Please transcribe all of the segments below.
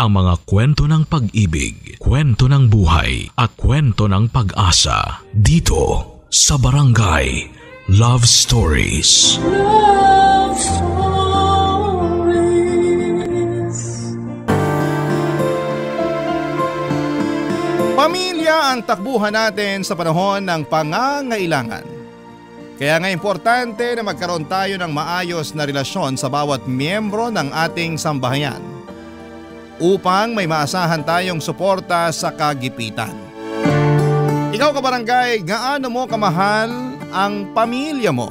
ang mga kwento ng pag-ibig, kwento ng buhay at kwento ng pag-asa dito sa Barangay Love Stories. Love Stories. Pamilya ang takbuhan natin sa panahon ng pangangailangan. Kaya nga importante na magkaroon tayo ng maayos na relasyon sa bawat miyembro ng ating sambahayan upang may maasahan tayong suporta sa kagipitan. Ikaw kabarangay, gaano mo kamahal ang pamilya mo?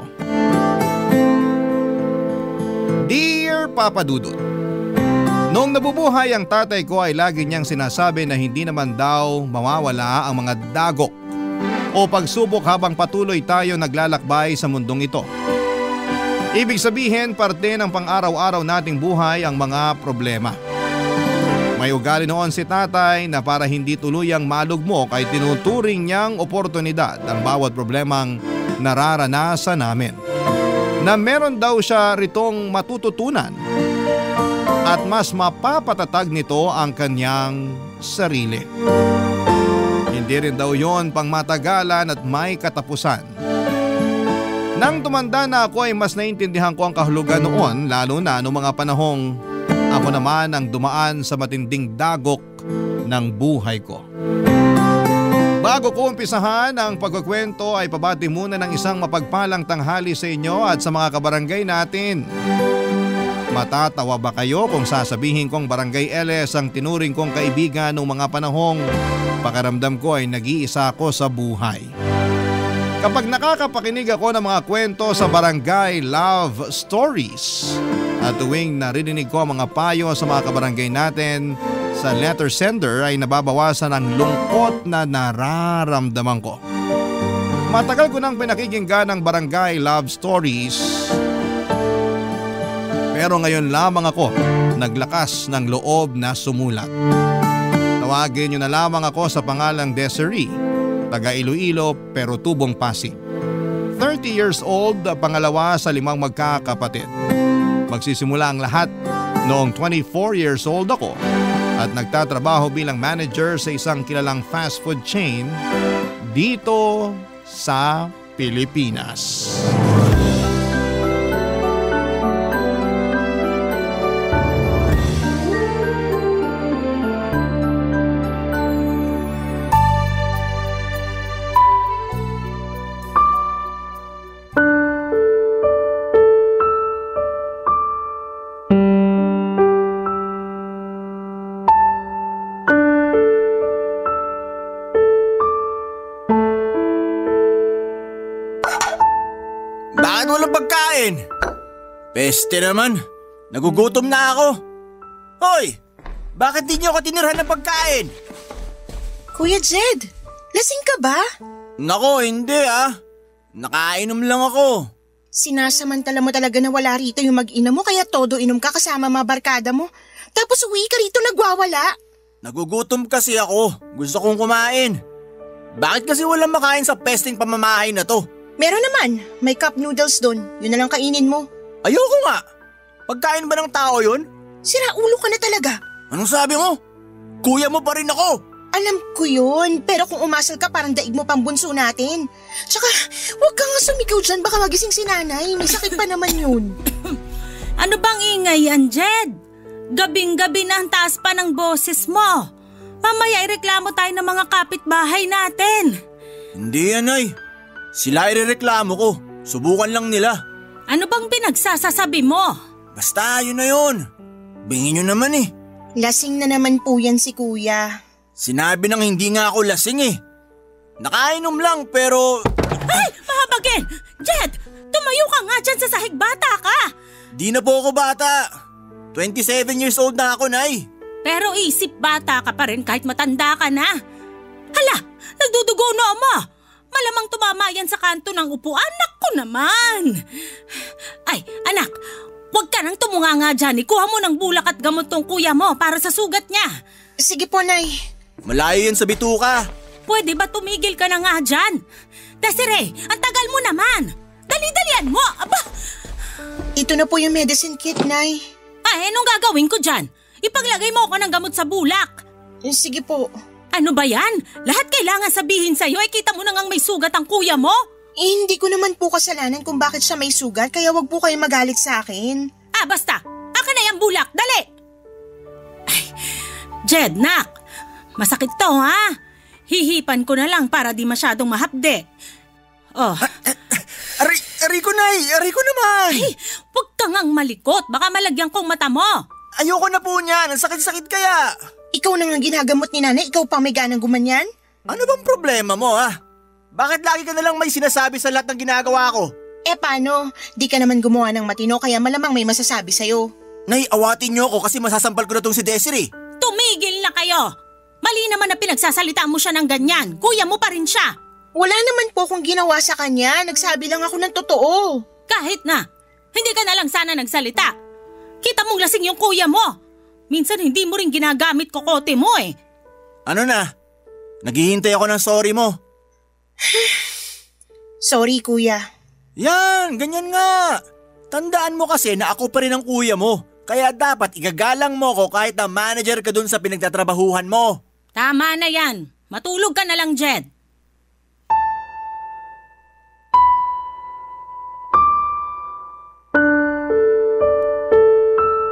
Dear Papa Dudut, noong nabubuhay ang tatay ko ay lagi niyang sinasabi na hindi naman daw mawawala ang mga dagok o pagsubok habang patuloy tayo naglalakbay sa mundong ito. Ibig sabihin, parte ng pang-araw-araw nating buhay ang mga problema. May ugali noon si tatay na para hindi tuluyang malugmok ay tinuturing niyang oportunidad ang bawat problemang nararanasan namin. Na meron daw siya ritong matututunan at mas mapapatatag nito ang kanyang sarili. Hindi rin daw yon pang matagalan at may katapusan. Nang tumanda na ako ay mas naintindihan ko ang kahulugan noon, lalo na noong mga panahong ako naman ang dumaan sa matinding dagok ng buhay ko. Bago ko umpisahan ang pagkukwento ay pabati muna ng isang mapagpalang tanghali sa inyo at sa mga kabarangay natin. Matatawa ba kayo kung sasabihin kong Barangay LS ang tinuring kong kaibigan noong mga panahong pakaramdam ko ay nag-iisa ako sa buhay? Kapag nakakapakinig ako ng mga kwento sa Barangay Love Stories at tuwing narinig ko ang mga payo sa mga kabarangay natin sa letter sender ay nababawasan ang lungkot na nararamdaman ko. Matagal ko nang pinakikinggan ang Barangay Love Stories, pero ngayon lamang ako naglakas ng loob na sumulat. Tawagin niyo na lamang ako sa pangalang Desiree, taga Iloilo pero tubong Pasig. 30 years old, pangalawa sa 5 magkakapatid. Magsisimula ang lahat noong 24 years old ako at nagtatrabaho bilang manager sa isang kilalang fast food chain dito sa Pilipinas. Peste naman, nagugutom na ako. Hoy, bakit di niyo ako tinirhan ng pagkain? Kuya Jed, lasing ka ba? Nako, hindi Nakainom lang ako. Sinasamantala mo talaga na wala rito yung mag-ina mo kaya todo inom ka kasama mga barkada mo. Tapos uwi ka rito nagwawala. Nagugutom kasi ako, gusto kong kumain. Bakit kasi walang makain sa pesteng pamamahay na to? Meron naman, may cup noodles doon, yun na lang kainin mo. Ayoko nga. Pagkain ba ng tao yun? Sira ulo ka na talaga. Anong sabi mo? Kuya mo pa rin ako. Alam ko yun, pero kung umasal ka parang daig mo pang bunso natin. Tsaka, huwag ka nga sumigaw dyan, baka magising si nanay. May sakit pa naman yun. Ano bang ingay yan, Jed? Gabing-gabi na ang taas pa ng boses mo. Mamaya ireklamo tayo ng mga kapitbahay natin. Hindi yan, ay. Sila irereklamo ko. Subukan lang nila. Ano bang pinagsasasabi mo? Basta, yun na yun. Bingin nyo naman eh. Lasing na naman po yan si kuya. Sinabi nang hindi nga ako lasing eh. Nakainom lang pero… Ay! Mahabagin! Jed! Tumayo ka nga dyan sa sahig, bata ka! Di na po ako bata. 27 years old na ako, Nay. Pero isip bata ka pa rin kahit matanda ka na. Hala! Nagdudugo na mo! Malamang tumama yan sa kanto ng upuan. Naku naman! Ay, anak, huwag ka nang tumunga nga dyan. Ikuha mo ng bulak at gamot tong kuya mo para sa sugat niya. Sige po, Nay. Malayo yan sa bituka. Pwede ba tumigil ka na nga dyan? Desiree, ang tagal mo naman. Dali-dalian mo, aba! Ito na po yung medicine kit, Nay. Ay, anong gagawin ko dyan? Ipaglagay mo ako ng gamot sa bulak. Sige po. Ano ba yan? Lahat kailangan sabihin sa'yo, kita mo na ngang may sugat ang kuya mo. Hindi ko naman po kasalanan kung bakit siya may sugat, kaya wag po kayo magalit sa akin. Basta. Akin na yung bulak. Dali. Ay, Jed, nak. Masakit to, ha? Hihipan ko na lang para di masyadong mahapde. Oh. Aray ko, Nay! Aray ko naman! Ay, huwag ka ngang malikot. Baka malagyan kong mata mo. Ayoko na po niyan. Ang sakit-sakit kaya. Ikaw na nga ginagamot ni nanay, ikaw pa may ganang gumanyan? Ano bang problema mo, ha? Bakit lagi ka nalang may sinasabi sa lahat ng ginagawa ko? Paano? Di ka naman gumawa ng matino kaya malamang may masasabi sa'yo. Nay, awatin niyo ako kasi masasampal ko na tong si Desiree. Tumigil na kayo. Mali naman na pinagsasalita mo siya ng ganyan. Kuya mo pa rin siya. Wala naman po akong ginawa sa kanya. Nagsabi lang ako ng totoo. Kahit na. Hindi ka na lang sana nagsalita. Kita mong lasing yung kuya mo. Minsan hindi mo rin ginagamit kokote mo eh. Ano na? Naghihintay ako ng sorry mo. Sorry, kuya. Yan, ganyan nga. Tandaan mo kasi na ako pa rin ang kuya mo. Kaya dapat igagalang mo ko kahit na manager ka dun sa pinagtatrabahuhan mo. Tama na yan. Matulog ka na lang, Jed.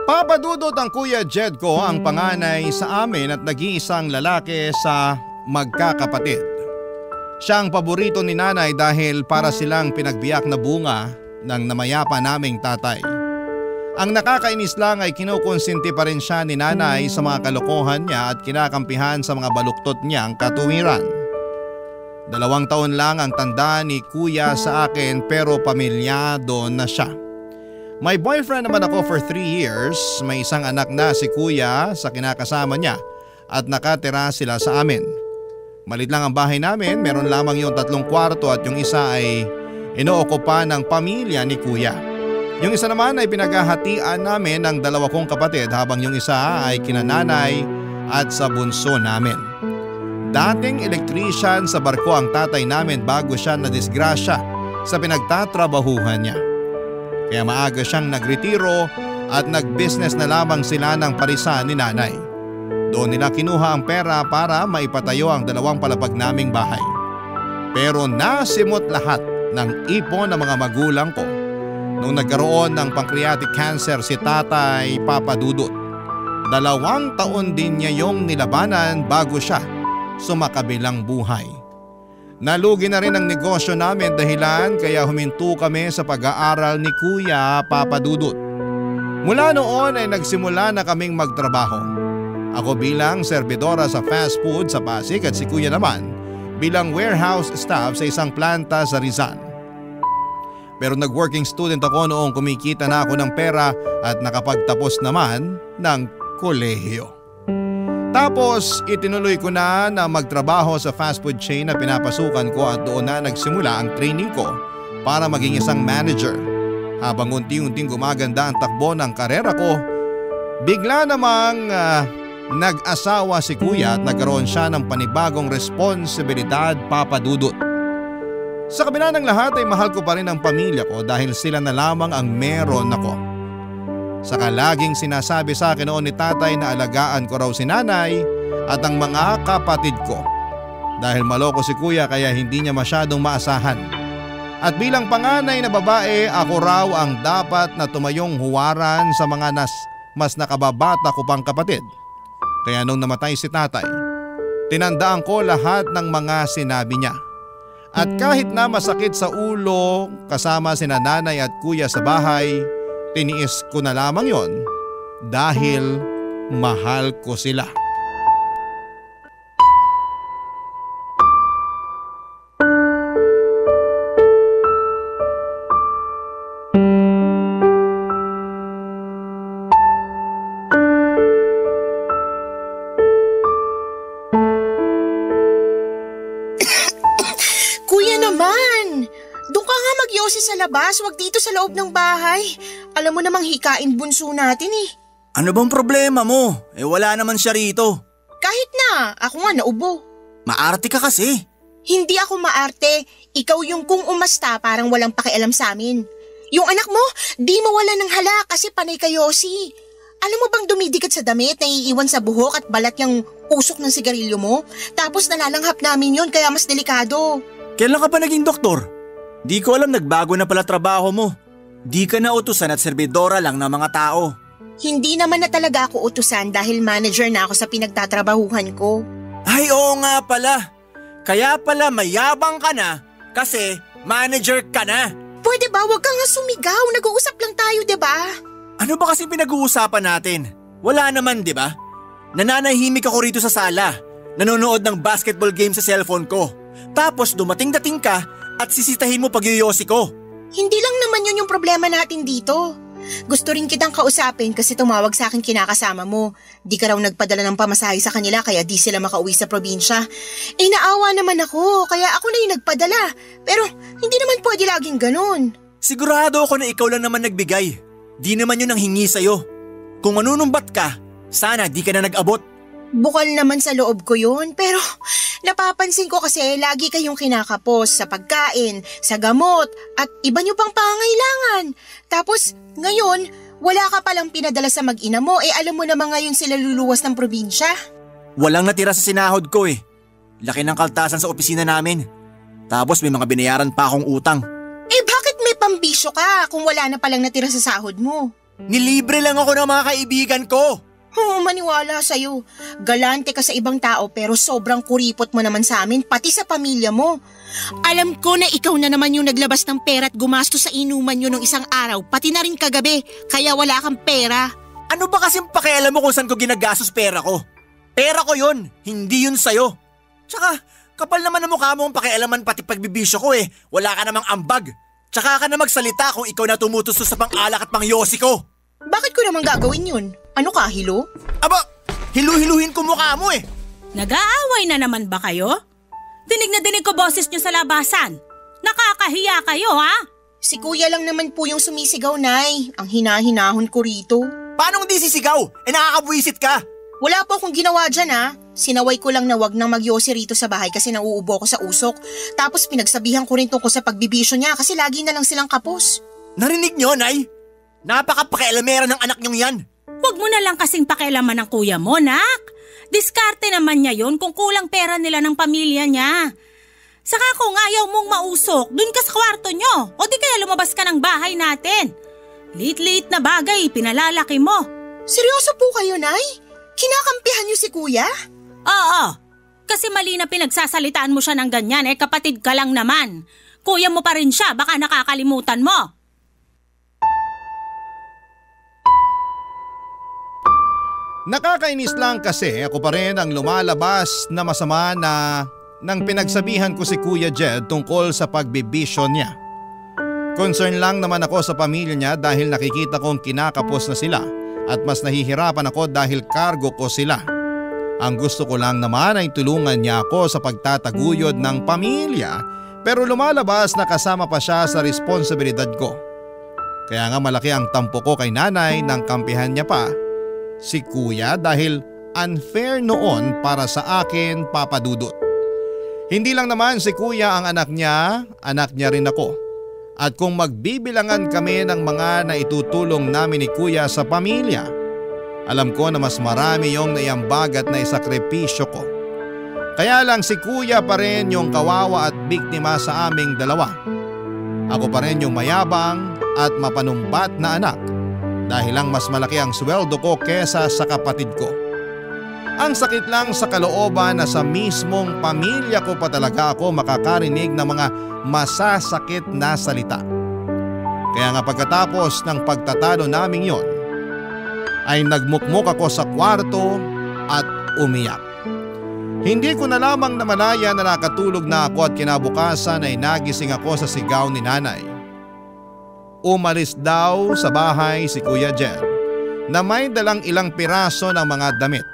Papa Dudut ang Kuya Jed ko ang panganay sa amin at nag-iisang lalaki sa magkakapatid. Siya ang paborito ni nanay dahil para silang pinagbiyak na bunga ng namayapa naming tatay. Ang nakakainis lang ay kinukonsinti pa rin siya ni nanay sa mga kalokohan niya at kinakampihan sa mga baluktot niyang katuwiran. 2 taon lang ang tanda ni Kuya sa akin pero pamilyado na siya. May boyfriend naman ako for 3 years, may isang anak na si Kuya sa kinakasama niya at nakatira sila sa amin. Malit lang ang bahay namin, meron lamang yung 3 kwarto at yung isa ay inookupa ng pamilya ni Kuya. Yung isa naman ay pinaghahatian namin ng 2 kong kapatid habang yung isa ay kinananay at sa bunso namin. Dating electrician sa barko ang tatay namin bago siya nadisgrasya sa pinagtatrabahuhan niya. Kaya maaga siyang nagretiro at nag-business na lamang sila ng parisan ni nanay. Doon nila kinuha ang pera para maipatayo ang 2 palapag naming bahay. Pero nasimot lahat ng ipon ng mga magulang ko nung nagkaroon ng pancreatic cancer si Tatay Papa Dudut. 2 taon din niya yung nilabanan bago siya sumakabilang buhay. Nalugi na rin ang negosyo namin dahilan kaya huminto kami sa pag-aaral ni Kuya Papa Dudut. Mula noon ay nagsimula na kaming magtrabaho. Ako bilang serbidora sa fast food sa Pasig at si Kuya naman bilang warehouse staff sa isang planta sa Rizal. Pero nag-working student ako noong kumikita na ako ng pera at nakapagtapos naman ng kolehiyo. Tapos itinuloy ko na magtrabaho sa fast food chain na pinapasukan ko at doon na nagsimula ang training ko para maging isang manager. Habang unti-unting gumaganda ang takbo ng karera ko, bigla namang nag-asawa si Kuya at nagkaroon siya ng panibagong responsibilidad, Papa Dudut. Sa kabila ng lahat ay mahal ko pa rin ang pamilya ko dahil sila na lamang ang meron ako. Saka laging sinasabi sa akin noon ni tatay na alagaan ko raw si nanay at ang mga kapatid ko. Dahil maloko si Kuya kaya hindi niya masyadong maasahan. At bilang panganay na babae, ako raw ang dapat na tumayong huwaran sa mga mas nakababata ko pang kapatid. Kaya nung namatay si tatay, tinandaan ko lahat ng mga sinabi niya. At kahit na masakit sa ulo kasama sina nanay at kuya sa bahay, tiniis ko na lamang yon dahil mahal ko sila. Sa labas, wag dito sa loob ng bahay. Alam mo namang hikain bunso natin eh. Ano bang problema mo? Wala naman siya rito. Kahit na, ako nga naubo. Maarte ka kasi. Hindi ako maarte. Ikaw yung kung umasta parang walang pakialam sa amin. Yung anak mo, di mawala ng hala kasi panay kayosi. Alam mo bang dumidikit sa damit, naiiwan sa buhok at balat yung usok ng sigarilyo mo? Tapos nalalanghap namin yon kaya mas delikado. Kailan ka pa naging doktor? Di ko alam nagbago na pala trabaho mo. Di ka na utusan at serbidora lang ng mga tao. Hindi naman na talaga ako utusan dahil manager na ako sa pinagtatrabahuhan ko. Ay oo nga pala. Kaya pala mayabang ka na kasi manager ka na. Pwede ba wag kang nga sumigaw? Nag-uusap lang tayo, 'di ba? Ano ba kasi pinag-uusapan natin? Wala naman, di ba? Nananahimik ako rito sa sala. Nanonood ng basketball game sa cellphone ko. Tapos dumating-dating ka at sisitahin mo pagyoyosi ko. Hindi lang naman yun yung problema natin dito. Gusto rin kitang kausapin kasi tumawag sa akin kinakasama mo. Di ka raw nagpadala ng pamasahe sa kanila kaya di sila makauwi sa probinsya. Naawa naman ako kaya ako na yung nagpadala. Pero hindi naman pwede laging ganun. Sigurado ako na ikaw lang naman nagbigay. Di naman yun ang hingi sa'yo. Kung manunumbat ka, sana di ka na nag-abot. Bukal naman sa loob ko yun, pero napapansin ko kasi lagi kayong kinakapos sa pagkain, sa gamot, at iba nyo pang pangailangan. Tapos ngayon, wala ka palang pinadala sa mag-ina mo, alam mo naman ngayon sila luluwas ng probinsya. Walang natira sa sinahod ko eh. Laki ng kaltasan sa opisina namin. Tapos may mga binayaran pa akong utang. Bakit may pambisyo ka kung wala na palang natira sa sahod mo? Nilibre lang ako ng mga kaibigan ko. Maniwala sa'yo. Galante ka sa ibang tao pero sobrang kuripot mo naman sa amin, pati sa pamilya mo. Alam ko na ikaw na naman yung naglabas ng pera at gumastos sa inuman nyo ng isang araw, pati na rin kagabi, kaya wala kang pera. Ano ba kasing pakialam mo kung saan ko ginagastos pera ko? Pera ko yun, hindi yun sa'yo. Tsaka, kapal naman ang mukha mo ang pakialaman pati pagbibisyo ko eh. Wala ka namang ambag. Tsaka ka na magsalita kung ikaw na tumutustos sa pang-alak at pang-yosi ko. Bakit ko naman gagawin yun? Ano ka, hilo? Aba, hilu-hiluhin ko mukha mo eh. Nag-aaway na naman ba kayo? Dinig na dinig ko boses nyo sa labasan. Nakakahiya kayo, ha? Si kuya lang naman po yung sumisigaw, Nay. Ang hinahinahon ko rito. Paano hindi sisigaw? Nakakabwisit ka. Wala po akong ginawa dyan, ha? Sinaway ko lang na wag nang magyosi rito sa bahay kasi nauubo ko sa usok. Tapos pinagsabihan ko rin tungkol sa pagbibisyo niya kasi lagi na lang silang kapos. Narinig nyo, Nay? Napaka-pakialamera ng anak nyong yan. Huwag mo na lang kasing pakialaman ng kuya mo, nak. Diskarte naman niya yon kung kulang pera nila ng pamilya niya. Saka kung ayaw mong mausok, dun ka sa kwarto nyo o di kaya lumabas ka ng bahay natin. Liit-liit na bagay, pinalalaki mo. Seryoso po kayo, Nay? Kinakampihan niyo si kuya? Oo, kasi mali na pinagsasalitaan mo siya ng ganyan, kapatid ka lang naman. Kuya mo pa rin siya, baka nakakalimutan mo. Nakakainis lang kasi ako pa rin ang lumalabas na masama na nang pinagsabihan ko si Kuya Jed tungkol sa pagbibisyo niya. Concern lang naman ako sa pamilya niya dahil nakikita kong kinakapos na sila at mas nahihirapan ako dahil kargo ko sila. Ang gusto ko lang naman ay tulungan niya ako sa pagtataguyod ng pamilya pero lumalabas na kasama pa siya sa responsibilidad ko. Kaya nga malaki ang tampo ko kay nanay nang kampihan niya pa si kuya dahil unfair noon para sa akin, Papa Dudut. Hindi lang naman si kuya ang anak niya rin ako. At kung magbibilangan kami ng mga naitutulong namin ni kuya sa pamilya, alam ko na mas marami yung naiambag at naisakripisyo ko. Kaya lang si kuya pa rin yung kawawa at biktima sa aming dalawa. Ako pa rin yung mayabang at mapanumbat na anak dahil lang mas malaki ang sweldo ko kesa sa kapatid ko. Ang sakit lang sa kalooban na sa mismong pamilya ko pa talaga ako makakarinig ng mga masasakit na salita. Kaya nga pagkatapos ng pagtatalo naming yon, ay nagmukmuk ako sa kwarto at umiyak. Hindi ko na lamang namalaya na nakatulog na ako at kinabukasan ay nagising ako sa sigaw ni nanay. Umalis daw sa bahay si Kuya Jed na may dalang ilang piraso ng mga damit.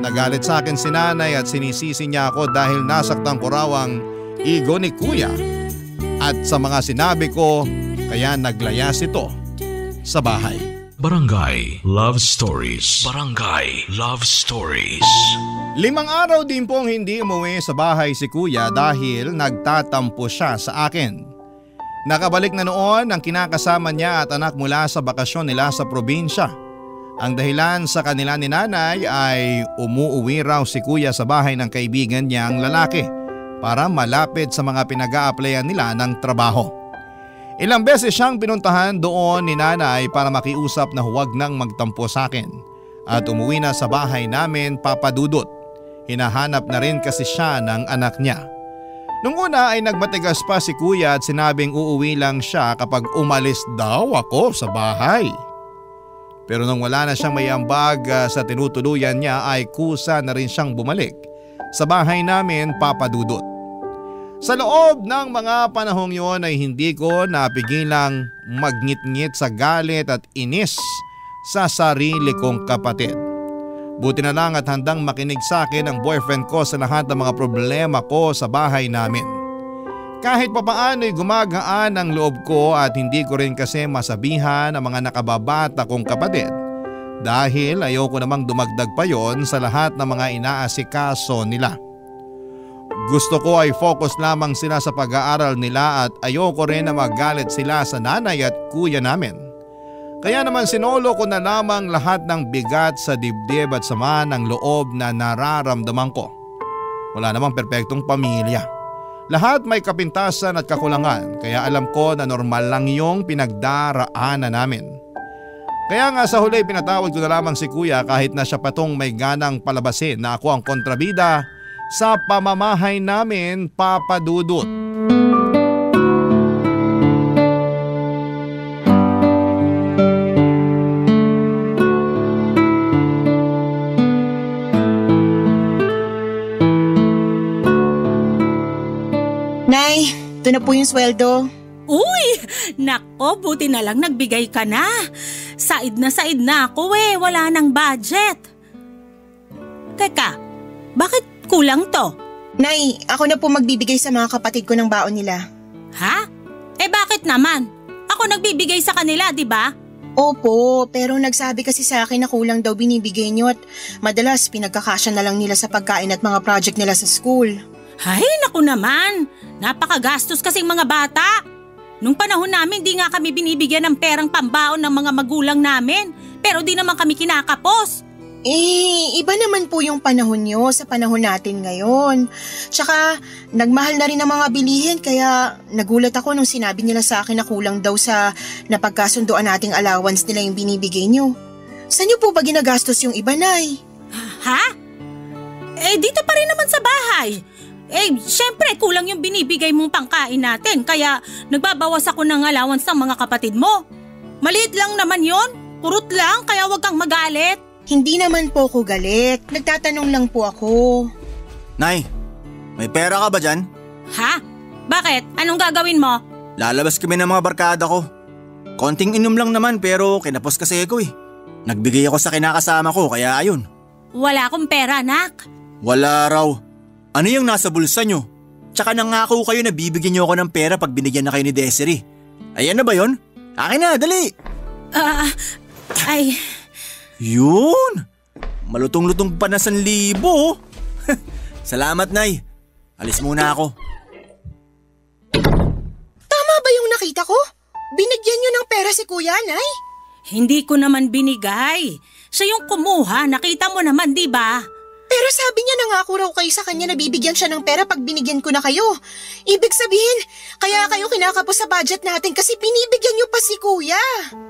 Nagalit sa akin si nanay at sinisisi niya ako dahil nasaktan ko raw ang ego ni kuya at sa mga sinabi ko kaya naglayas ito sa bahay. Barangay Love Stories. Barangay Love Stories. 5 araw din pong hindi umuwi sa bahay si kuya dahil nagtatampo siya sa akin. Nakabalik na noon ang kinakasama niya at anak mula sa bakasyon nila sa probinsya. Ang dahilan sa kanila ni nanay ay umuuwi raw si kuya sa bahay ng kaibigan niyang lalaki para malapit sa mga pinag-a-applyan nila ng trabaho. Ilang beses siyang pinuntahan doon ni nanay para makiusap na huwag nang magtampo sa akin at umuwi na sa bahay namin, Papa Dudut. Hinahanap na rin kasi siya ng anak niya. Nung una ay nagmatigas pa si kuya at sinabing uuwi lang siya kapag umalis daw ako sa bahay. Pero nung wala na siyang may ambag sa tinutuluyan niya ay kusa na rin siyang bumalik sa bahay namin, Papa Dudut. Sa loob ng mga panahong yon ay hindi ko napigilang magngit-ngit sa galit at inis sa sarili kong kapatid. Buti na lang at handang makinig sa akin ang boyfriend ko sa lahat ng mga problema ko sa bahay namin. Kahit papaano'y gumagaan ang loob ko at hindi ko rin kasi masabihan ang mga nakababata kong kapatid dahil ayoko namang dumagdag pa yon sa lahat ng mga inaasikaso nila. Gusto ko ay focus lamang sila sa pag-aaral nila at ayoko rin na magalit sila sa nanay at kuya namin. Kaya naman sinolo ko na lamang lahat ng bigat sa dibdib at sama ng loob na nararamdaman ko. Wala namang perpektong pamilya. Lahat may kapintasan at kakulangan kaya alam ko na normal lang yung pinagdaraanan namin. Kaya nga sa huli pinatawad ko na lamang si kuya kahit na siya patong may ganang palabasin na ako ang kontrabida sa pamamahay namin, Papa Dudut. Nay, ito na po yung sweldo. Uy! Nako, buti na lang nagbigay ka na. Said na ako wala nang budget. Teka, bakit kulang to? Nay, ako na po magbibigay sa mga kapatid ko ng baon nila. Ha? Bakit naman? Ako nagbibigay sa kanila, di ba? Opo, pero nagsabi kasi sa akin na kulang daw binibigay niyo at madalas pinagkakasya na lang nila sa pagkain at mga project nila sa school. Ay, naku naman. Napakagastos kasing mga bata. Nung panahon namin, di nga kami binibigyan ng perang pambaon ng mga magulang namin. Pero di naman kami kinakapos. Iba naman po yung panahon nyo sa panahon natin ngayon. Tsaka, nagmahal na rin ang mga bilihin kaya nagulat ako nung sinabi nila sa akin na kulang daw sa napagkasunduan nating allowance nila yung binibigay nyo. Saan nyo po ba ginagastos yung iba, Nay? Ha? Dito pa rin naman sa bahay. Syempre kulang yung binibigay mong pangkain natin kaya nagbabawas ako ng allowance ng mga kapatid mo. Maliit lang naman yon, kurot lang kaya wag kang magalit. Hindi naman po ako galit. Nagtatanong lang po ako. Nay, may pera ka ba dyan? Ha? Bakit? Anong gagawin mo? Lalabas kami ng mga barkada ko. Konting inom lang naman pero kinapos kasi ako eh. Nagbigay ako sa kinakasama ko kaya ayun. Wala akong pera, anak. Wala raw. Ano yung nasa bulsa nyo? Tsaka nangako kayo na bibigyan nyo ako ng pera pag binigyan na kayo ni Desiree. Ayan na ba yun? Akin na, dali! Yun! Malutong-lutong pa na 1,000. Salamat, Nay. Alis muna ako. Tama ba yung nakita ko? Binigyan nyo ng pera si Kuya, Nay? Hindi ko naman binigay. Siya yung kumuha, nakita mo naman, di ba? Pero sabi niya nangako raw kayo sa kanya na bibigyan siya ng pera pag binigyan ko na kayo. Ibig sabihin, kaya kayo kinakapos sa budget natin kasi binibigyan niyo pa si Kuya.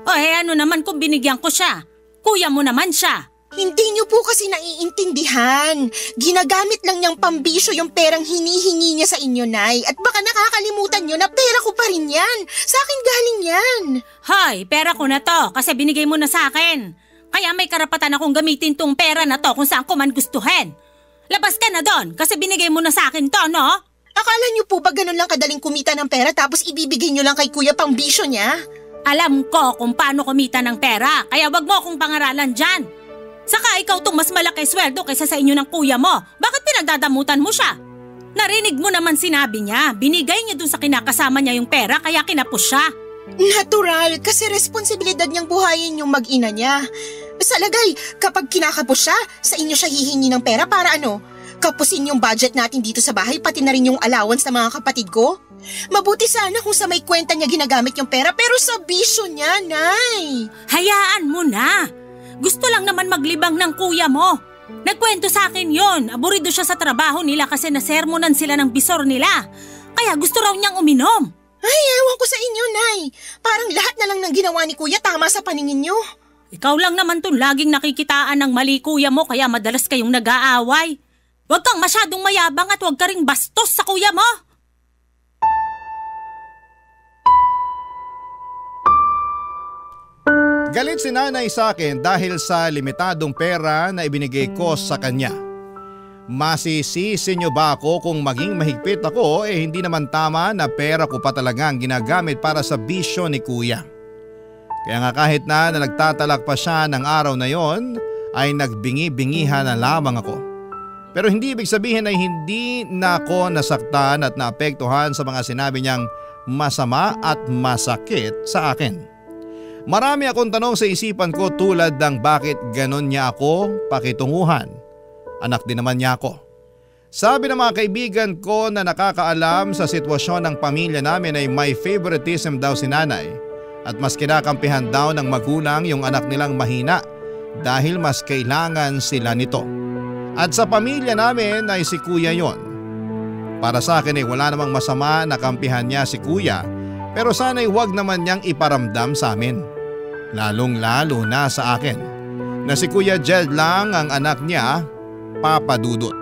Ano naman kung binigyan ko siya? Kuya mo naman siya. Hindi niyo po kasi naiintindihan. Ginagamit lang niyang pambisyo yung perang hinihingi niya sa inyo, Nay. At baka nakakalimutan niyo na pera ko pa rin yan. Sa akin galing yan. Hoy, pera ko na to kasi binigay mo na sa akin. Kaya may karapatan akong gamitin tong pera na to kung saan ko man gustuhin. Labas ka na doon kasi binigay mo na sa akin to, no? Akala niyo po ba ganun lang kadaling kumita ng pera tapos ibibigay niyo lang kay Kuya pang bisyo niya? Alam ko kung paano kumita ng pera kaya wag mo akong pangaralan dyan. Saka ikaw tong mas malaki sweldo kaysa sa inyo ng kuya mo. Bakit pinagdadamutan mo siya? Narinig mo naman sinabi niya, binigay niya dun sa kinakasama niya yung pera kaya kinapos siya. Natural, kasi responsibilidad niyang buhayin yung mag-ina niya. Sa lagay, kapag kinakapos siya, sa inyo siya hihingi ng pera para ano? Kapusin yung budget natin dito sa bahay pati na rin yung allowance ng mga kapatid ko? Mabuti sana kung sa may kwenta niya ginagamit yung pera pero sa bisyo niya, Nay. Hayaan mo na. Gusto lang naman maglibang ng kuya mo. Nagkwento sa akin yon. Aburido siya sa trabaho nila kasi nasermonan sila ng bisor nila. Kaya gusto raw niyang uminom. Ay, ewan ko sa inyo, Nay. Parang lahat na lang ng ginawa ni Kuya tama sa paningin niyo. Ikaw lang naman tong laging nakikitaan ng mali kuya mo kaya madalas kayong nag-aaway. Huwag kang masyadong mayabang at huwag ka ring bastos sa kuya mo. Galit si nanay sa akin dahil sa limitadong pera na ibinigay ko sa kanya. Masisisi niyo ba ako kung maging mahigpit ako hindi naman tama na pera ko pa talaga ang ginagamit para sa bisyo ni kuya. Kaya nga kahit na nagtatalak pa siya ng araw na yon ay nagbingi-bingihan na lamang ako. Pero hindi ibig sabihin ay hindi na ako nasaktan at naapektuhan sa mga sinabi niyang masama at masakit sa akin. Marami akong tanong sa isipan ko tulad ng bakit ganon niya ako pakitunguhan. Anak din naman niya ako. Sabi ng mga kaibigan ko na nakakaalam sa sitwasyon ng pamilya namin ay may favoritism daw si nanay at mas kinakampihan daw ng magulang yung anak nilang mahina dahil mas kailangan sila nito. At sa pamilya namin ay si kuya yon. Para sa akin ay wala namang masama na kampihan niya si kuya pero sana'y wag naman niyang iparamdam sa amin. Lalong lalo na sa akin na si Kuya Jed lang ang anak niya, Papa Dudut.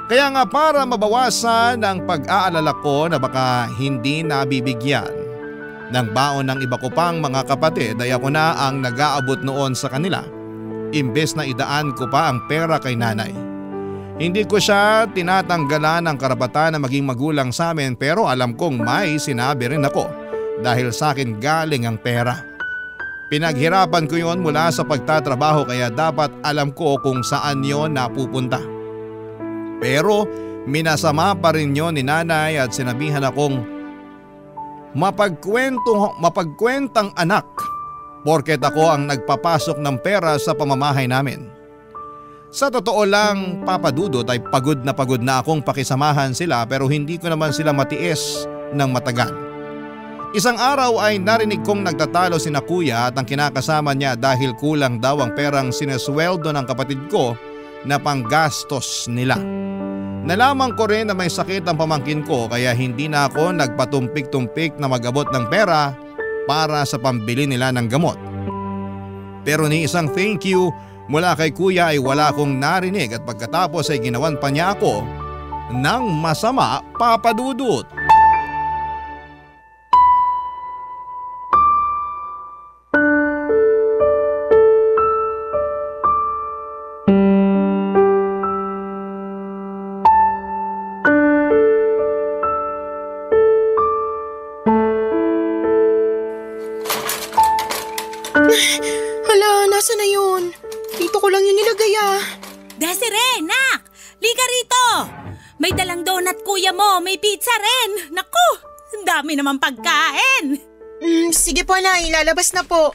Kaya nga para mabawasan ang pag-aalala ko na baka hindi nabibigyan ng baon ng iba ko pang mga kapatid ay ako na ang nag-aabot noon sa kanila imbes na idaan ko pa ang pera kay nanay. Hindi ko siya tinatanggalan ng karapatan na maging magulang sa amin pero alam kong may sinabi rin ako dahil sa akin galing ang pera. Pinaghirapan ko yon mula sa pagtatrabaho kaya dapat alam ko kung saan yon napupunta. Pero minasama pa rin yon ni nanay at sinabihan akong mapagkwentang anak porket ako ang nagpapasok ng pera sa pamamahay namin. Sa totoo lang, Papa Dudut ay pagod na akong pakisamahan sila pero hindi ko naman sila matiis ng matagal. Isang araw ay narinig kong nagtatalo sina kuya at ang kinakasama niya dahil kulang daw ang perang sinesweldo ng kapatid ko na panggastos nila. Nalaman ko rin na may sakit ang pamangkin ko kaya hindi na ako nagpatumpik-tumpik na mag-abot ng pera para sa pambili nila ng gamot. Pero ni isang thank you mula kay kuya ay wala akong narinig at pagkatapos ay ginawan pa niya ako ng masama, Papa Dudut. Hala, nasa na yun? Dito ko lang yung nilagay Desiree, nak! Liga rito! May dalang donut kuya mo, may pizza rin. Naku, ang dami naman pagkain. Sige po, Nay, lalabas na po.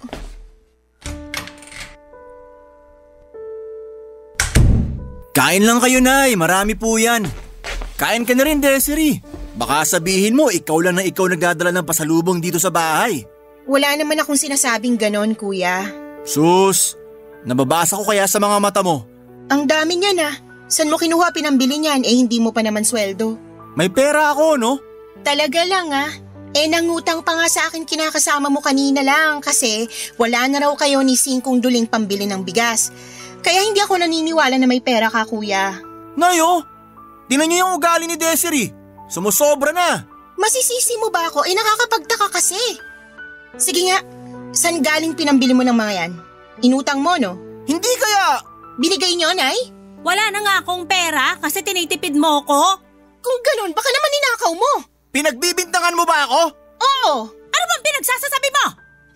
Kain lang kayo, Nay. Marami po yan. Kain ka na rin, Desiree. Baka sabihin mo ikaw lang na ikaw nagdadala ng pasalubong dito sa bahay. Wala naman akong sinasabing ganon, Kuya. Sus, nababasa ko kaya sa mga mata mo. Ang dami niyan San mo kinuha pinambili niyan hindi mo pa naman sweldo? May pera ako, no? Talaga lang nangutang pa nga sa akin kinakasama mo kanina lang kasi wala na raw kayo ni Singkong duling pambili ng bigas. Kaya hindi ako naniniwala na may pera ka, Kuya. Nayo, tingnan niyo yung ugali ni Desiree. Sumusobra na. Masisisi mo ba ako? Nakakapagtaka kasi. Sige nga, saan galing pinambili mo ng mga yan? Inutang mo, no? Hindi kaya… Binigay niyo, Nay? Wala na nga akong pera kasi tinitipid mo ko. Kung ganun, baka naman ninakaw mo. Pinagbibintangan mo ba ako? Oo. Ano bang pinagsasasabi mo?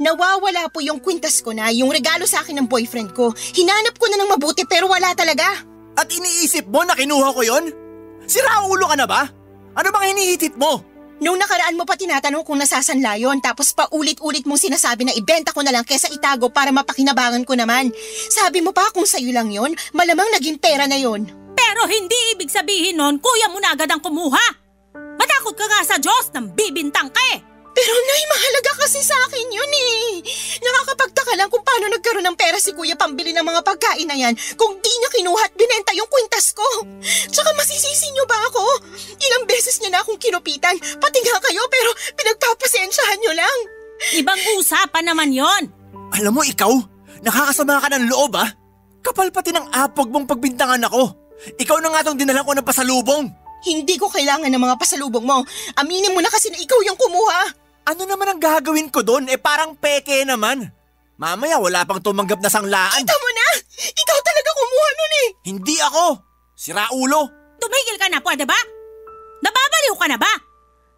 Nawawala po yung kwintas ko na yung regalo sa akin ng boyfriend ko. Hinanap ko na ng mabuti pero wala talaga. At iniisip mo na kinuha ko yon? Sira ulo ka na ba? Ano bang hinihitit mo? Nung nakaraan mo pa tinatanong kung nasasanla yun tapos paulit-ulit mong sinasabi na ibenta ko na lang kesa itago para mapakinabangan ko naman. Sabi mo pa kung sa'yo lang yon, malamang naging pera na yon. Pero hindi ibig sabihin nun, kuya mo na agad ang kumuha. Matakot ka nga sa Diyos nang bibintang ka . Pero Nay, mahalaga kasi sa akin yun eh. Nakakapagtaka lang kung paano nagkaroon ng pera si Kuya pambili ng mga pagkain na yan kung di niya kinuha at binenta yung kwintas ko. Tsaka masisisi niyo ba ako? Ilang beses niya na akong kinupitan, pati nga kayo, pero pinagpapasensyahan niyo lang. Ibang usapan naman yon. Alam mo ikaw, nakakasama ka ng loob ah. Kapal pati ng apog mong pagbintangan ako. Ikaw na nga tong dinalan ko ng pasalubong. Hindi ko kailangan ng mga pasalubong mo. Aminin mo na kasi na ikaw yung kumuha. Ano naman ang gagawin ko doon? Parang peke naman. Mamaya wala pang tumanggap na sanglaan. Kita mo na! Ikaw talaga kumuha nun eh! Hindi ako! Sira ulo! Tumigil ka na, pwede ba? Nababaliw ka na ba?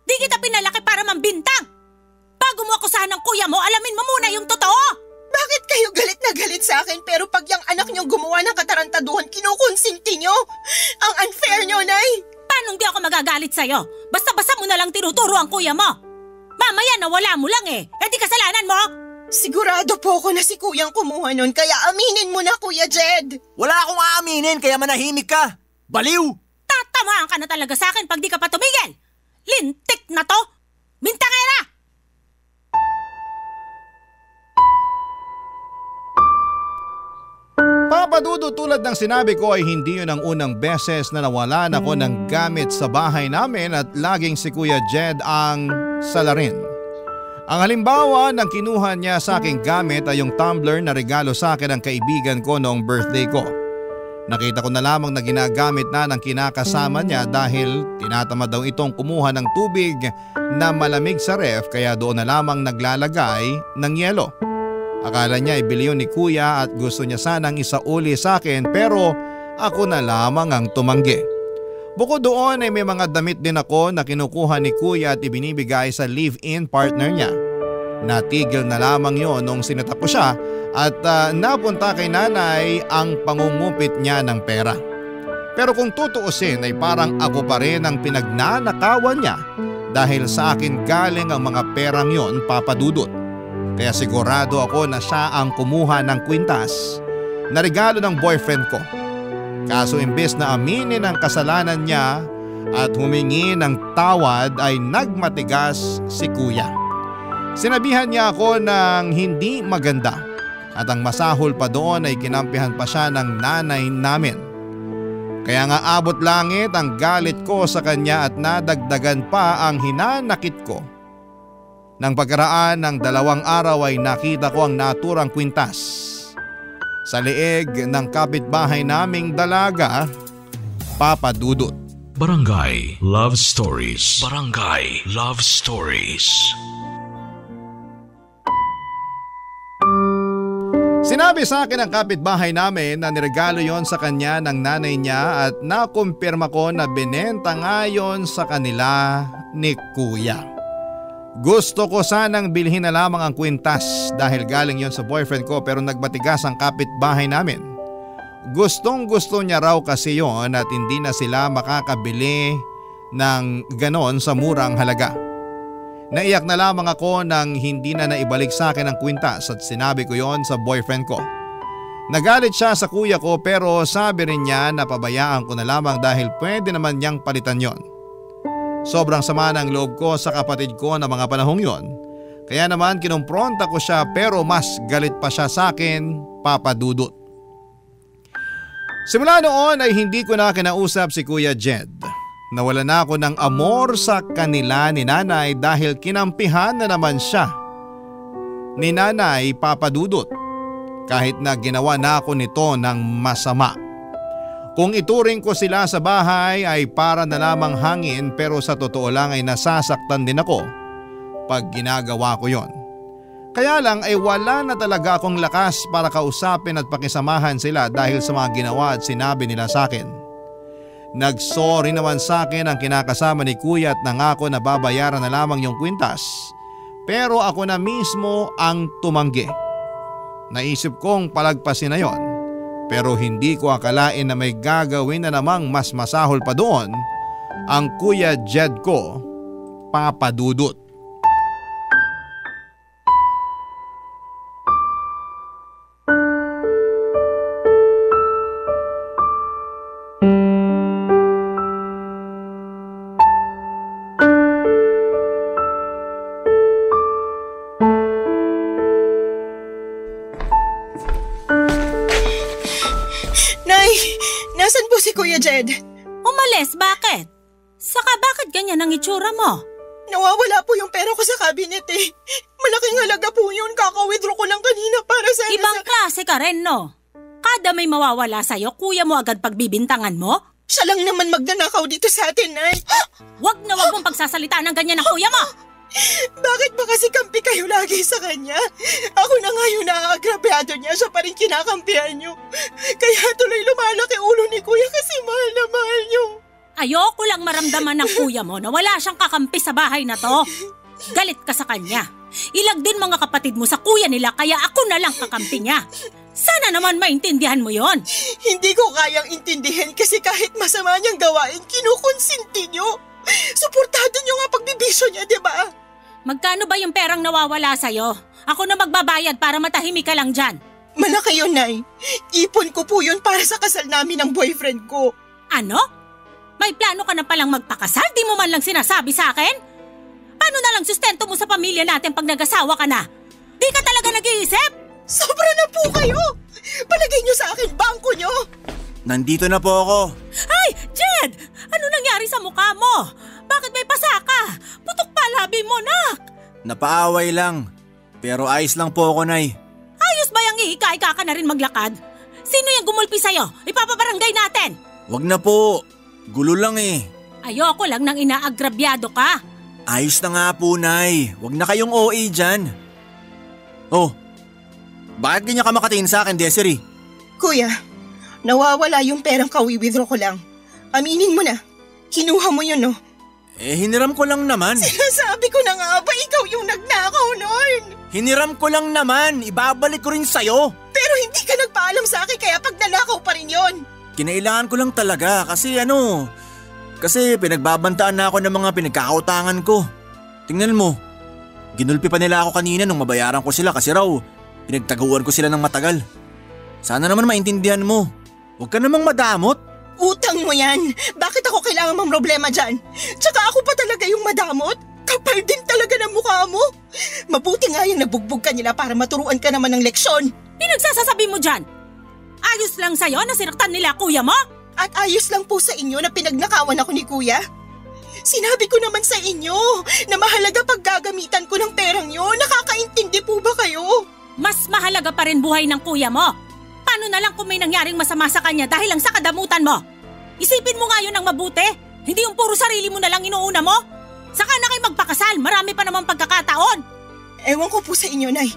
Di kita pinalaki para mambintang. Bago mo akusahan ng kuya mo, alamin mo muna yung totoo. Bakit kayo galit na galit sa akin pero pag yung anak niyong gumawa ng katarantaduhan, kinukonsinti niyo? Ang unfair niyo, Nay! Paano di ako magagalit sa'yo? Basta-basta mo na lang tinuturo ang kuya mo. Mamaya nawala mo lang eh. Di kasalanan mo. Sigurado po ako na si kuyang kumuha nun, kaya aminin mo na, Kuya Jed. Wala akong aaminin kaya manahimik ka. Baliw! Tatamaan ka na talaga sa akin pag di ka pa tumigil. Lintik na to. Bintangera! Papa Dudu, tulad ng sinabi ko ay hindi yun ang unang beses na nawalan ako ng gamit sa bahay namin at laging si Kuya Jed ang salarin. Ang halimbawa ng kinuha niya sa aking gamit ay yung tumbler na regalo sa akin ng kaibigan ko noong birthday ko. Nakita ko na lamang na ginagamit na ng kinakasama niya dahil tinatamad daw itong kumuha ng tubig na malamig sa ref kaya doon na lamang naglalagay ng yelo. Akala niya ibili yun ni Kuya at gusto niya sanang isauli sa akin pero ako na lamang ang tumanggi. Bukod doon ay may mga damit din ako na kinukuha ni Kuya at ibinibigay sa live-in partner niya. Natigil na lamang yon nung sinatap ko siya at napunta kay nanay ang pangungupit niya ng pera. Pero kung tutuusin ay parang ako pa rin ang pinagnanakawan niya dahil sa akin galing ang mga perang yon, Papa Dudut. Kaya sigurado ako na siya ang kumuha ng kwintas na regalo ng boyfriend ko. Kaso imbes na aminin ang kasalanan niya at humingi ng tawad ay nagmatigas si Kuya. Sinabihan niya ako ng hindi maganda at ang masahol pa doon ay kinampihan pa siya ng nanay namin. Kaya nga abot langit ang galit ko sa kanya at nadagdagan pa ang hinanakit ko. Nang pagkaraan ng 2 araw ay nakita ko ang naturang kwintas sa leeg ng kapitbahay naming dalaga, Papa Dudut. Barangay Love Stories. Barangay Love Stories. Sinabi sa akin ng kapitbahay namin na niregalo yon sa kanya ng nanay niya at nakumpirma ko na binenta nga yon sa kanila ni Kuya. Gusto ko sanang bilhin na lamang ang kwintas dahil galing yon sa boyfriend ko pero nagbatigas ang kapitbahay namin. Gustong gusto niya raw kasi yon at hindi na sila makakabili ng ganon sa murang halaga. Naiyak na lamang ako nang hindi na naibalik sa akin ang kwintas at sinabi ko yon sa boyfriend ko. Nagalit siya sa kuya ko pero sabi rin niya na pabayaan ko na lamang dahil pwede naman niyang palitan yon. Sobrang sama ng loob ko sa kapatid ko na mga panahong yon. Kaya naman kinumpronta ko siya pero mas galit pa siya sa akin, Papa Dudut. Simula noon ay hindi ko na kinausap si Kuya Jed. Nawala na ako ng amor sa kanila ni nanay dahil kinampihan na naman siya ni nanay, Papa Dudut. Kahit na ginawa na ako nito ng masama. Kung ituring ko sila sa bahay ay para na lamang hangin pero sa totoo lang ay nasasaktan din ako pag ginagawa ko yon. Kaya lang ay wala na talaga akong lakas para kausapin at pakisamahan sila dahil sa mga ginawa at sinabi nila sa akin. Nagsorry naman sa akin ang kinakasama ni Kuya at nangako na babayaran na lamang yung kwintas. Pero ako na mismo ang tumanggi. Naisip kong palagpasin na yon. Pero hindi ko akalain na may gagawin na namang mas masahol pa doon ang Kuya Jed ko, Papa Dudut. si Kuya Jed. Umalis, bakit? Saka bakit ganyan ang itsura mo? Nawawala po yung pera ko sa cabinet eh. Malaking halaga po yun. Kaka-withdraw ko lang kanina para sa... Ibang klase ka rin, no? Kada may mawawala sa'yo, kuya mo agad pagbibintangan mo? Siya lang naman magnanakaw dito sa atin, Nay. Wag na wag mong pagsasalita ng ganyan ng kuya mo! Bakit ba kasi kampi kayo lagi sa kanya? Ako na nga yung naaagrabyado niya, siya pa rin kinakampihan niyo. Kaya tuloy lumalaki ulo ni Kuya kasi mahal na mahal niyo. Ayoko lang maramdaman ng kuya mo na wala siyang kakampi sa bahay na to. Galit ka sa kanya. Ilag din mga kapatid mo sa kuya nila kaya ako na lang kakampi niya. Sana naman maintindihan mo yon. Hindi ko kayang intindihin kasi kahit masama niyang gawain, kinukonsinti niyo. Suportado niyo nga pagbibisyo niya, di ba? Magkano ba yung perang nawawala sa'yo? Ako na magbabayad para matahimik ka lang dyan. Malaki yun, Nay. Ipon ko po yun para sa kasal namin ng boyfriend ko. Ano? May plano ka na palang magpakasal? Di mo man lang sinasabi sa akin? Paano na lang sustento mo sa pamilya natin pag nag-asawa ka na? Di ka talaga nag-iisip? Sobra na po kayo! Palagay niyo sa akin bangko niyo! Nandito na po ako. Ay, Jed! Ano nangyari sa mukha mo? Bakit may pasa ka? Putok pa labi mo, nak! Napaaway lang. Pero ayos lang po ako, Nay. Ayos ba yung ihika-hika ka na rin maglakad? Sino yung gumulpi sa'yo? Ipapabarangay natin! Wag na po. Gulo lang eh. Ayoko lang nang inaagrabyado ka. Ayos na nga po, Nay. Wag na kayong OA dyan. Oh, bakit ganyan ka makatingin sa akin, Desiree? Kuya, nawawala yung perang kawi-withdraw ko lang. Aminin mo na. Kinuha mo yun, no? Hiniram ko lang naman. Sinasabi ko na nga ba ikaw yung nagnakaw nun? Hiniram ko lang naman. Ibabalik ko rin sa'yo. Pero hindi ka nagpaalam sa akin kaya pag nanakaw pa rin yon. Kinailangan ko lang talaga kasi kasi pinagbabantaan na ako ng mga pinagkakautangan ko. Tingnan mo, ginulpi pa nila ako kanina nung mabayaran ko sila kasi raw pinagtaguan ko sila ng matagal. Sana naman maintindihan mo. Huwag ka namang madamot. Utang mo yan. Bakit ako kailangan mang problema dyan? Tsaka ako pa talaga yung madamot? Kapal din talaga ng mukha mo. Mabuti nga yung nabugbog ka nila para maturuan ka naman ng leksyon. Pinagsasasabi mo dyan? Ayos lang sa'yo na sinaktan nila kuya mo? At ayos lang po sa inyo na pinagnakawan ako ni Kuya. Sinabi ko naman sa inyo na mahalaga pag gagamitan ko ng perang yun. Nakakaintindi po ba kayo? Mas mahalaga pa rin buhay ng kuya mo. Paano na lang kung may nangyaring masama sa kanya dahil lang sa kadamutan mo? Isipin mo nga yun ng mabuti. Hindi yung puro sarili mo na lang inuuna mo. Saka na kayo magpakasal. Marami pa namang pagkakataon. Ewan ko po sa inyo, Nay.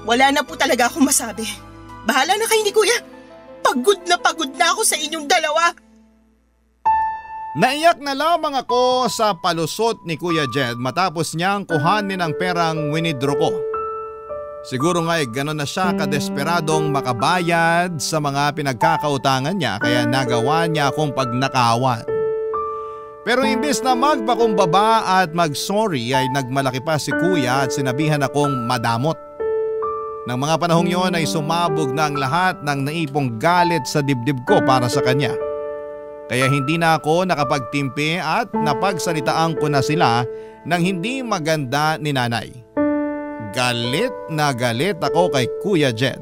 Wala na po talaga akong masabi. Bahala na kayo ni Kuya. Pagod na ako sa inyong dalawa. Naiyak na lamang ako sa palusot ni Kuya Jed matapos niyang kuhanin ang perang winidraw ko. Siguro nga gano'n na siya kadesperadong makabayad sa mga pinagkakautangan niya kaya nagawa niya akong pagnakawan. Pero imbis na magpakumbaba at mag-sorry ay nagmalaki pa si Kuya at sinabihan akong madamot. Nang mga panahong yon ay sumabog na ang lahat ng naipong galit sa dibdib ko para sa kanya. Kaya hindi na ako nakapagtimpi at napagsalitaan ko na sila ng hindi maganda ni nanay. Galit na galit ako kay Kuya Jed.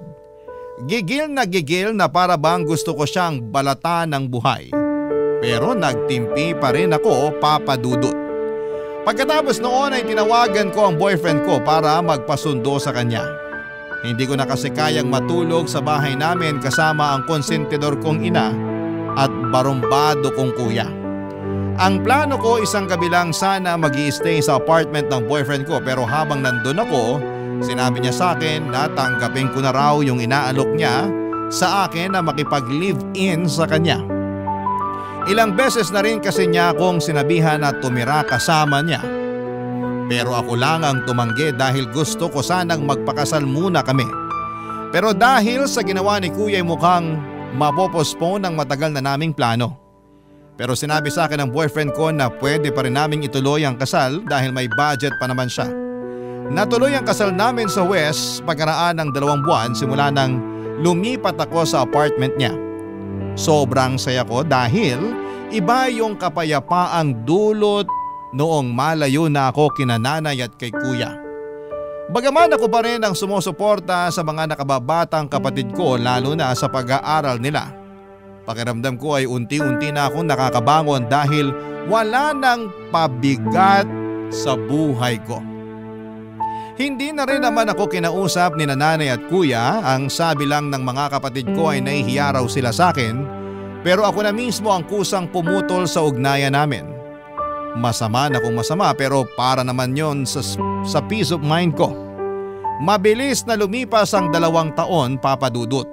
Gigil na para bang gusto ko siyang balatan ng buhay. Pero nagtimpi pa rin ako, Papa Dudut. Pagkatapos noon ay tinawagan ko ang boyfriend ko para magpasundo sa kanya. Hindi ko na kasi kayang matulog sa bahay namin kasama ang konsentidor kong ina at barumbado kong kuya. Ang plano ko isang gabi lang sana mag-i-stay sa apartment ng boyfriend ko pero habang nandun ako, sinabi niya sa akin na tanggapin ko na raw yung inaalok niya sa akin na makipag-live-in sa kanya. Ilang beses na rin kasi niya akong sinabihan na tumira kasama niya. Pero ako lang ang tumanggi dahil gusto ko sanang magpakasal muna kami. Pero dahil sa ginawa ni Kuya ay mukhang mapopospone ang matagal na naming plano. Pero sinabi sa akin ng boyfriend ko na pwede pa rin naming ituloy ang kasal dahil may budget pa naman siya. Natuloy ang kasal namin sa West pagkaraan ng 2 buwan simula nang lumipat ako sa apartment niya. Sobrang saya ko dahil iba yung kapayapaang dulot noong malayo na ako kina nanay at kay Kuya. Bagaman ako pa rin ang sumusuporta sa mga nakababatang kapatid ko lalo na sa pag-aaral nila. Pakiramdam ko ay unti-unti na akong nakakabangon dahil wala nang pabigat sa buhay ko. Hindi na rin naman ako kinausap ni nanay at kuya. Ang sabi lang ng mga kapatid ko ay nahihiya raw sila sa akin, pero ako na mismo ang kusang pumutol sa ugnayan namin. Masama na kung masama, pero para naman yon sa peace of mind ko. Mabilis na lumipas ang 2 taon, Papa Dudut.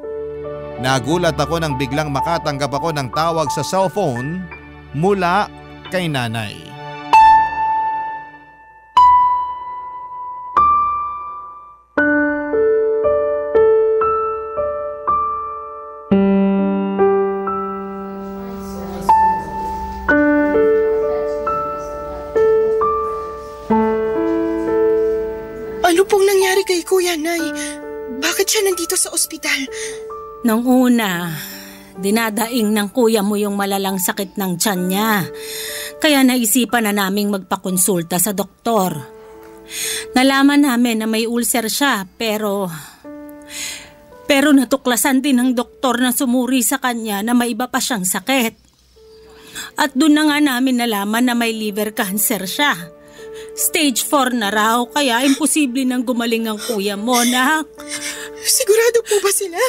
Nagulat ako nang biglang makatanggap ako ng tawag sa cellphone mula kay nanay. Ano pong nangyari kay Kuya, Nay? Bakit siya nandito sa ospital? Nung una, dinadaing ng kuya mo yung malalang sakit ng tiyan niya. Kaya naisipan na naming magpakonsulta sa doktor. Nalaman namin na may ulcer siya, pero natuklasan din ng doktor na sumuri sa kanya na may iba pa siyang sakit. At doon na nga namin nalaman na may liver cancer siya. Stage 4 na raw, kaya imposible nang gumaling ang kuya mo, nak. Sigurado po ba sila?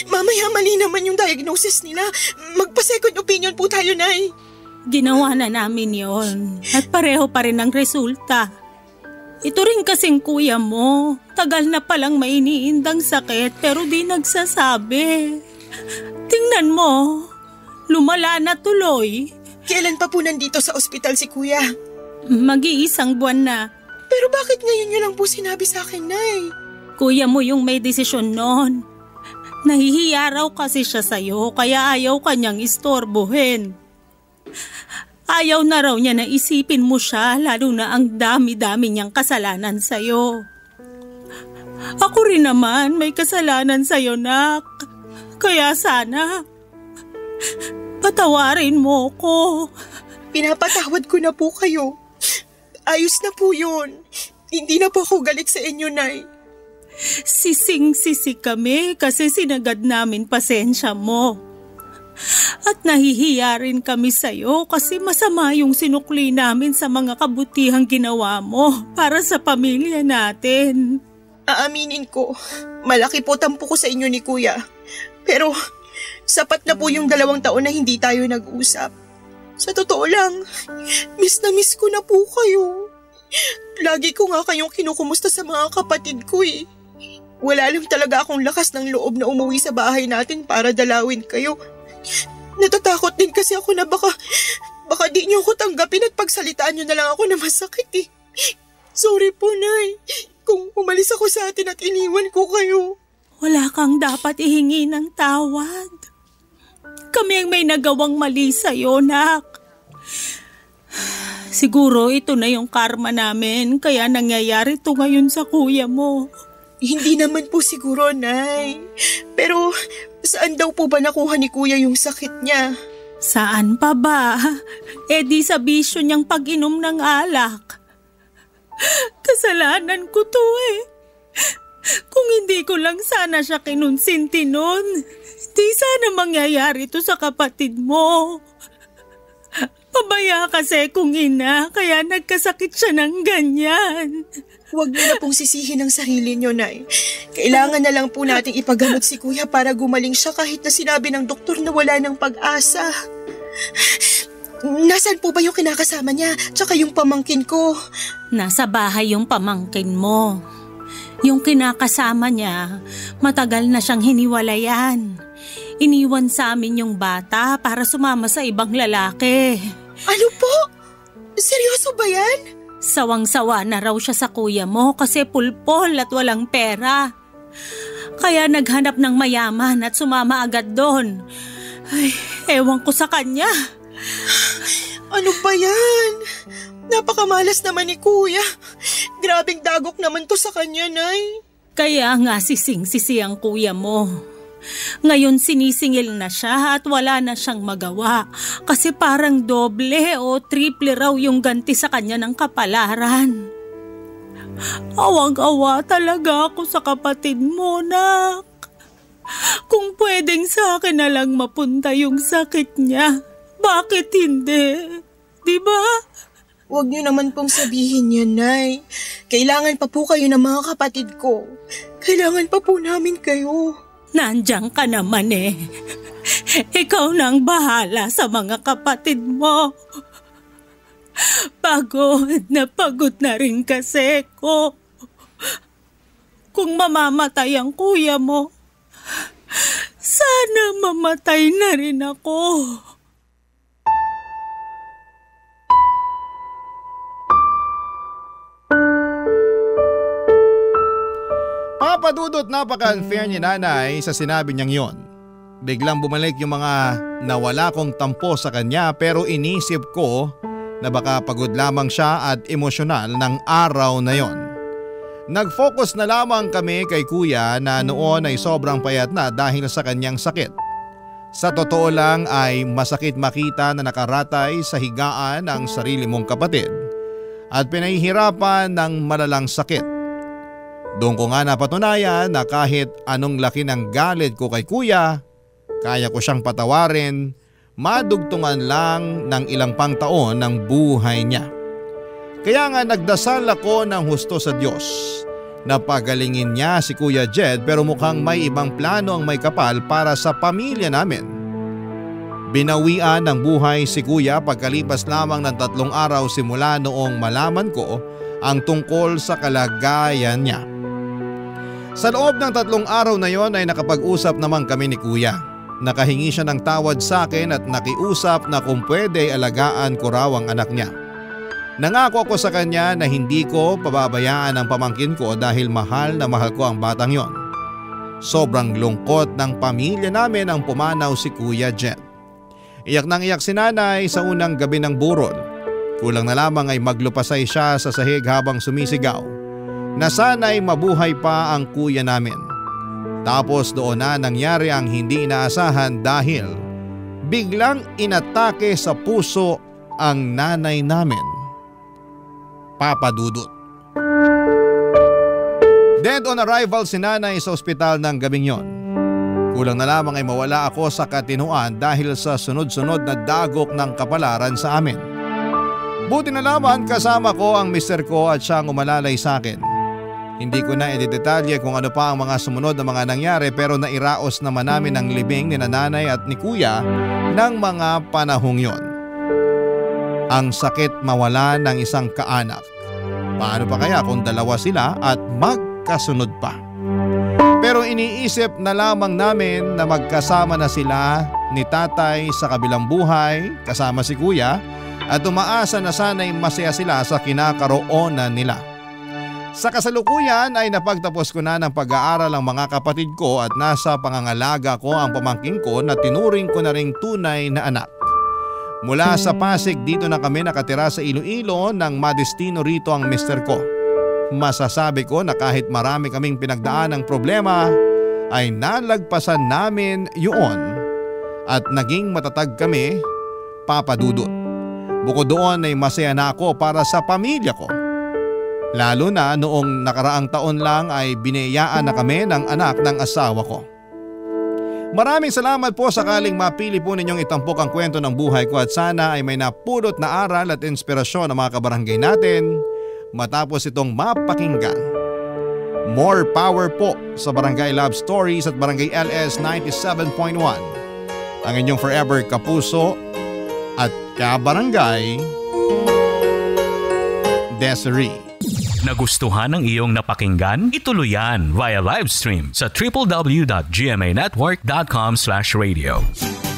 Mamaya mali naman yung diagnosis nila. Magpa-second opinion po tayo, Nay. Ginawa na namin yon at pareho pa rin ang resulta. Ito rin kasing kuya mo. Tagal na palang may iniindang sakit pero di nagsasabi. Tingnan mo, lumala na tuloy. Kailan pa po nandito sa ospital si Kuya? Mag-iisang buwan na. Pero bakit ngayon niyo lang po sinabi sa akin, Nay? Kuya mo yung may desisyon noon. Nahihiya raw kasi siya sa'yo kaya ayaw kanyang istorbohin. Ayaw na raw niya na isipin mo siya lalo na ang dami-dami niyang kasalanan sa'yo. Ako rin naman may kasalanan sa'yo, nak. Kaya sana patawarin mo ko. Pinapatawad ko na po kayo. Ayos na po yun. Hindi na po ako galit sa inyo, Nay. Sising-sisi kami kasi sinagad namin pasensya mo. At nahihiya rin kami sa'yo kasi masama yung sinukli namin sa mga kabutihang ginawa mo para sa pamilya natin. Aaminin ko, malaki po tampo ko sa inyo ni Kuya. Pero sapat na po yung 2 taon na hindi tayo nag-usap. Sa totoo lang, miss na miss ko na po kayo. Lagi ko nga kayong kinukumusta sa mga kapatid ko eh. Wala lang talaga akong lakas ng loob na umuwi sa bahay natin para dalawin kayo. Natatakot din kasi ako na baka di niyo ako tanggapin at pagsalitaan niyo na lang ako na masakit eh. Sorry po, Nay. Kung umalis ako sa atin at iniwan ko kayo. Wala kang dapat ihingi ng tawad. Kami ang may nagawang mali sa'yo, nak. Siguro ito na yung karma namin, kaya nangyayari ito ngayon sa kuya mo. Hindi naman po siguro, Nay. Pero saan daw po ba nakuha ni Kuya yung sakit niya? Saan pa ba? Di sa bisyo niyang pag-inom ng alak. Kasalanan ko to eh. Kung hindi ko lang sana siya kinunsinti nun, di sana mangyayari to sa kapatid mo. Pabaya kasi kung ina, kaya nagkasakit siya ng ganyan. Huwag niyo na pong sisihin ang sarili niyo, Nay. Kailangan na lang po nating ipagamot si Kuya para gumaling siya kahit na sinabi ng doktor na wala ng pag-asa. Nasaan po ba yung kinakasama niya? Tsaka yung pamangkin ko? Nasa bahay yung pamangkin mo. Yung kinakasama niya, matagal na siyang hiniwalayan. Iniwan sa amin yung bata para sumama sa ibang lalaki. Ano po? Seryoso ba yan? Sawang-sawa na raw siya sa kuya mo kasi pulpol at walang pera. Kaya naghanap ng mayaman at sumama agad doon. Ay, ewan ko sa kanya. Ano ba yan? Napakamalas naman ni Kuya. Grabing dagok naman to sa kanya, Nay. Kaya nga sising-sisi ang kuya mo. Ngayon sinisingil na siya at wala na siyang magawa kasi parang doble o triple raw yung ganti sa kanya ng kapalaran. Awang-awa talaga ako sa kapatid mo, nak. Kung pwedeng sa akin na lang mapunta yung sakit niya, bakit hindi? Diba? Huwag niyo naman pong sabihin yan, Nay. Kailangan pa po kayo ng mga kapatid ko. Kailangan pa po namin kayo. Nandiyan ka naman eh. Ikaw nang bahala sa mga kapatid mo. Pagod na rin kasi ko. Kung mamamatay ang kuya mo, sana mamatay na rin ako. Papa Dudut, napaka-unfair ni nanay sa sinabi niyang yon. Biglang bumalik yung mga nawala kong tampo sa kanya pero inisip ko na baka pagod lamang siya at emosyonal ng araw na yon. Nag-focus na lamang kami kay kuya na noon ay sobrang payat na dahil sa kanyang sakit. Sa totoo lang ay masakit makita na nakaratay sa higaan ang sarili mong kapatid at pinahihirapan ng malalang sakit. Doon ko nga napatunayan na kahit anong laki ng galit ko kay kuya, kaya ko siyang patawarin, madugtungan lang ng ilang pang taon ng buhay niya. Kaya nga nagdasal ako ng husto sa Diyos na pagalingin niya si Kuya Jed pero mukhang may ibang plano ang may kapal para sa pamilya namin. Binawian ng buhay si Kuya pagkalipas lamang ng 3 araw simula noong malaman ko ang tungkol sa kalagayan niya. Sa loob ng 3 araw na yon ay nakapag-usap naman kami ni Kuya. Nakahingi siya ng tawad sa akin at nakiusap na kung pwede alagaan ko raw ang anak niya. Nangako ako sa kanya na hindi ko pababayaan ang pamangkin ko dahil mahal na mahal ko ang batang yon. Sobrang lungkot ng pamilya namin ang pumanaw si Kuya Jet. Iyak nang iyak si nanay sa unang gabi ng burol. Kulang na lamang ay maglupasay siya sa sahig habang sumisigaw na sana'y mabuhay pa ang kuya namin. Tapos doon na nangyari ang hindi inaasahan dahil biglang inatake sa puso ang nanay namin. Papa Dudut. Dead on arrival si nanay sa ospital ng gabing yon. Kulang na lamang ay mawala ako sa katinuan dahil sa sunod-sunod na dagok ng kapalaran sa amin. Buti na lamang kasama ko ang mister ko at siyang umalalay sa akin. Hindi ko na idedetalye kung ano pa ang mga sumunod na mga nangyari pero nairaos naman namin ang libing ni nanay at ni kuya ng mga panahong yon. Ang sakit mawala ng isang kaanak. Paano pa kaya kung dalawa sila at magkasunod pa? Pero iniisip na lamang namin na magkasama na sila ni tatay sa kabilang buhay kasama si kuya at umaasa na sana'y masaya sila sa kinakaroonan nila. Sa kasalukuyan ay napagtapos ko na ng pag-aaral ang mga kapatid ko at nasa pangangalaga ko ang pamangkin ko na tinuring ko na ring tunay na anak. Mula sa Pasig dito na kami nakatira sa Iloilo nang madestino rito ang mister ko. Masasabi ko na kahit marami kaming pinagdaan ng problema ay nalagpasan namin yun at naging matatag kami, Papa Dudut. Bukod doon ay masaya na ako para sa pamilya ko. Lalo na noong nakaraang taon lang ay biniyayaan na kami ng anak ng asawa ko. Maraming salamat po sakaling mapili po ninyong itampok ang kwento ng buhay ko at sana ay may napulot na aral at inspirasyon ng mga kabarangay natin matapos itong mapakinggan. More power po sa Barangay Love Stories at Barangay LS 97.1. Ang inyong forever kapuso at kabarangay, Desiree. Nagustuhan ng iyong napakinggan? Ituloy yan via live stream sa www.gmanetwork.com/radio.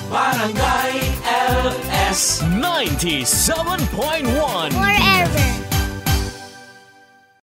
Barangay LS 97.1 Forever